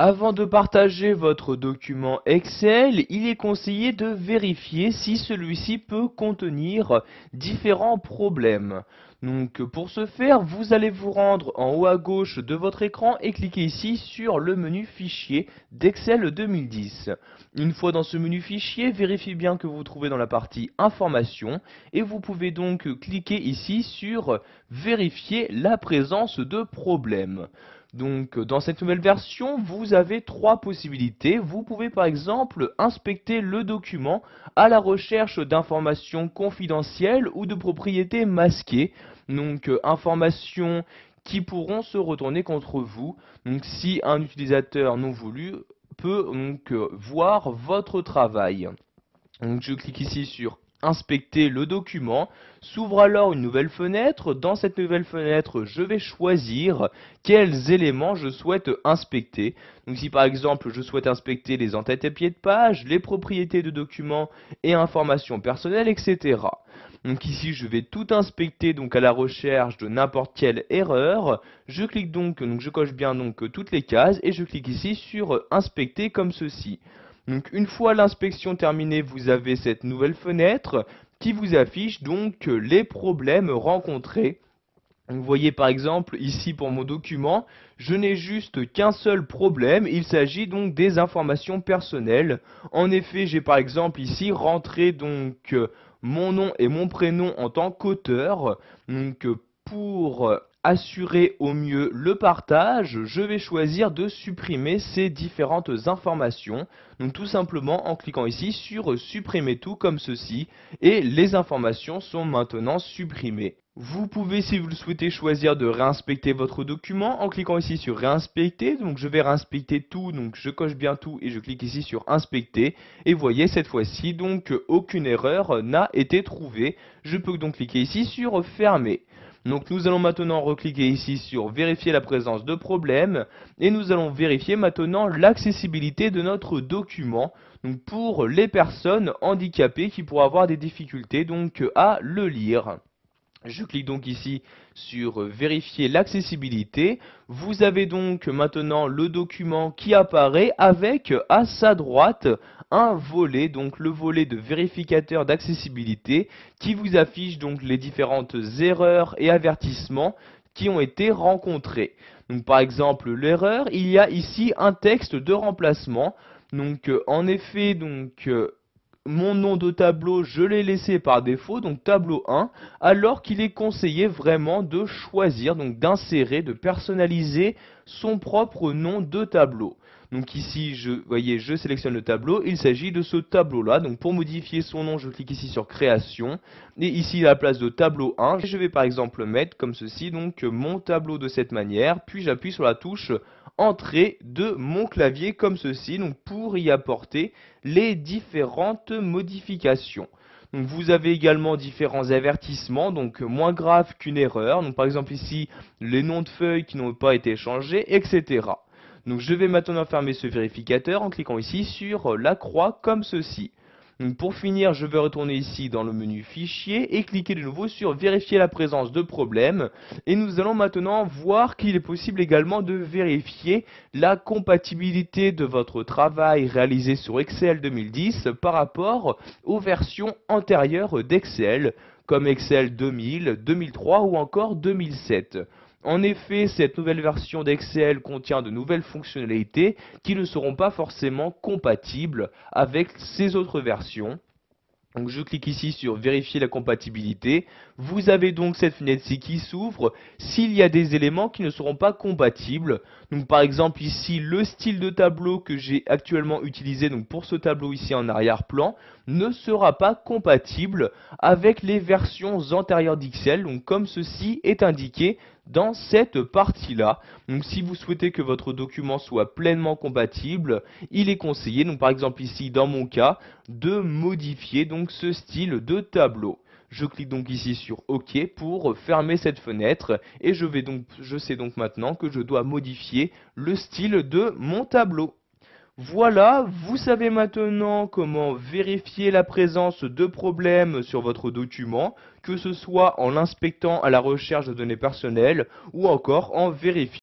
Avant de partager votre document Excel, il est conseillé de vérifier si celui-ci peut contenir différents problèmes. Donc pour ce faire, vous allez vous rendre en haut à gauche de votre écran et cliquer ici sur le menu Fichier d'Excel 2010. Une fois dans ce menu Fichier, vérifiez bien que vous vous trouvez dans la partie Informations et vous pouvez donc cliquer ici sur Vérifier la présence de problèmes. Donc dans cette nouvelle version, vous avez trois possibilités. Vous pouvez par exemple inspecter le document à la recherche d'informations confidentielles ou de propriétés masquées. Donc informations qui pourront se retourner contre vous. Donc si un utilisateur non voulu peut donc voir votre travail. Donc je clique ici sur Inspecter le document. S'ouvre alors une nouvelle fenêtre. Dans cette nouvelle fenêtre, je vais choisir quels éléments je souhaite inspecter. Donc si par exemple je souhaite inspecter les entêtes et pieds de page, les propriétés de documents et informations personnelles, etc. Donc ici je vais tout inspecter donc à la recherche de n'importe quelle erreur. Je clique donc je coche bien donc toutes les cases et je clique ici sur Inspecter comme ceci. Donc une fois l'inspection terminée, vous avez cette nouvelle fenêtre qui vous affiche donc les problèmes rencontrés. Vous voyez par exemple ici pour mon document, je n'ai juste qu'un seul problème, il s'agit donc des informations personnelles. En effet, j'ai par exemple ici rentré donc mon nom et mon prénom en tant qu'auteur. Donc pour assurer au mieux le partage, je vais choisir de supprimer ces différentes informations. Donc tout simplement en cliquant ici sur supprimer tout comme ceci et les informations sont maintenant supprimées. Vous pouvez, si vous le souhaitez, choisir de réinspecter votre document en cliquant ici sur réinspecter. Donc je vais réinspecter tout, donc je coche bien tout et je clique ici sur inspecter. Et vous voyez cette fois-ci, donc aucune erreur n'a été trouvée. Je peux donc cliquer ici sur fermer. Donc nous allons maintenant recliquer ici sur vérifier la présence de problèmes et nous allons vérifier maintenant l'accessibilité de notre document donc pour les personnes handicapées qui pourraient avoir des difficultés donc à le lire. Je clique donc ici sur vérifier l'accessibilité. Vous avez donc maintenant le document qui apparaît avec à sa droite un volet, donc le volet de vérificateur d'accessibilité qui vous affiche donc les différentes erreurs et avertissements qui ont été rencontrés. Donc par exemple l'erreur, il y a ici un texte de remplacement. Donc en effet mon nom de tableau, je l'ai laissé par défaut, donc tableau 1, alors qu'il est conseillé vraiment de choisir, donc d'insérer, de personnaliser son propre nom de tableau. Donc ici, vous voyez, je sélectionne le tableau, il s'agit de ce tableau-là. Donc pour modifier son nom, je clique ici sur création. Et ici, à la place de tableau 1, je vais par exemple mettre comme ceci, donc mon tableau de cette manière. Puis j'appuie sur la touche entrée de mon clavier comme ceci, donc pour y apporter les différentes modifications. Donc vous avez également différents avertissements, donc moins graves qu'une erreur. Donc par exemple ici, les noms de feuilles qui n'ont pas été changés, etc. Donc je vais maintenant fermer ce vérificateur en cliquant ici sur la croix comme ceci. Donc pour finir, je vais retourner ici dans le menu Fichier et cliquer de nouveau sur Vérifier la présence de problèmes. Et nous allons maintenant voir qu'il est possible également de vérifier la compatibilité de votre travail réalisé sur Excel 2010 par rapport aux versions antérieures d'Excel, comme Excel 2000, 2003 ou encore 2007. En effet, cette nouvelle version d'Excel contient de nouvelles fonctionnalités qui ne seront pas forcément compatibles avec ces autres versions. Donc je clique ici sur vérifier la compatibilité. Vous avez donc cette fenêtre-ci qui s'ouvre s'il y a des éléments qui ne seront pas compatibles. Donc par exemple ici le style de tableau que j'ai actuellement utilisé donc pour ce tableau ici en arrière-plan ne sera pas compatible avec les versions antérieures d'Excel. Donc comme ceci est indiqué dans cette partie-là. Donc si vous souhaitez que votre document soit pleinement compatible, il est conseillé, donc par exemple ici dans mon cas, de modifier donc ce style de tableau. Je clique donc ici sur OK pour fermer cette fenêtre et je sais donc maintenant que je dois modifier le style de mon tableau. Voilà, vous savez maintenant comment vérifier la présence de problèmes sur votre document, que ce soit en l'inspectant à la recherche de données personnelles ou encore en vérifiant